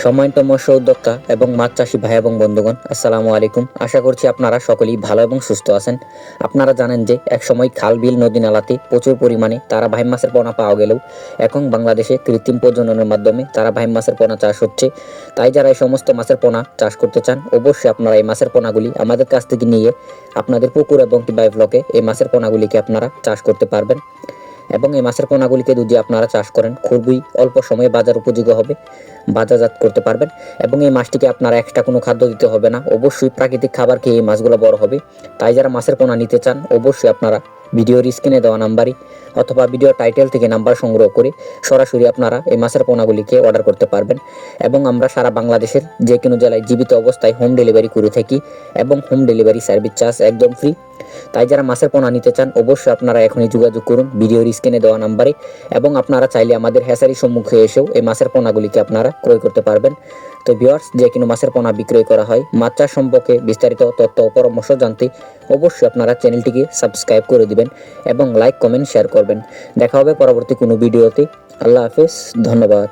সম্মানিত মৎস্য উদ্যোক্তা এবং মাছ চাষী ভাই এবং বন্ধুগণ, আসসালামু আলাইকুম। আশা করছি আপনারা সকলেই ভালো এবং সুস্থ আছেন। আপনারা জানেন যে একসময় খাল বিল নদী নালাতে প্রচুর পরিমাণে তারা ভাইম মাছের পোনা পাওয়া গেলেও এখন বাংলাদেশে কৃত্রিম প্রজননের মাধ্যমে তারা ভাইম মাছের পোনা চাষ হচ্ছে। তাই যারা এই সমস্ত মাছের পোনা চাষ করতে চান, অবশ্যই আপনারা এই মাছের পোনাগুলি আমাদের কাছ থেকে নিয়ে আপনাদের পুকুর এবং টিবাই ব্লকে এই মাছের পোনাগুলিকে আপনারা চাষ করতে পারবেন। এবং এই মাছের পোনাগুলিকে যদি আপনারা চাষ করেন, খুবই অল্প সময়ে বাজার উপযোগী হবে, বাজারজাত করতে পারবেন। এবং এই মাছটিকে আপনারা এক্সট্রা কোনো খাদ্য দিতে হবে না, অবশ্যই প্রাকৃতিক খাবার খেয়ে এই মাছগুলো বড় হবে। তাই যারা মাছের পোনা নিতে চান, অবশ্যই আপনারা ভিডিওর স্ক্রিনে দেওয়া নাম্বারই অথবা ভিডিও টাইটেল থেকে নাম্বার সংগ্রহ করে সরাসরি আপনারা এই মাছের পোনাগুলিকে অর্ডার করতে পারবেন। এবং আমরা সারা বাংলাদেশের যে কোনো জেলায় জীবিত অবস্থায় হোম ডেলিভারি করে থাকি এবং হোম ডেলিভারি সার্ভিস চার্জ একদম ফ্রি। তাই যারা মাছের পোনা নিতে চান, অবশ্যই আপনারা এখনই যোগাযোগ করুন ভিডিওর স্ক্রিনে দেওয়া নাম্বারে। এবং আপনারা চাইলে আমাদের হ্যাচারির সম্মুখে এসেও এই মাছের পোনাগুলিকে আপনারা ক্রয় করতে পারবেন। তো ভিউয়ার্স, যে কোনো মাছের পোনা বিক্রয় করা হয়, মাছ চাষ সম্পর্কে বিস্তারিত তথ্য ও পরামর্শ জানতে অবশ্যই আপনারা চ্যানেলটিকে সাবস্ক্রাইব করে দিবেন এবং লাইক কমেন্ট শেয়ার করবেন। দেখা হবে পরবর্তী কোনো ভিডিওতে। আল্লাহ হাফেজ, ধন্যবাদ।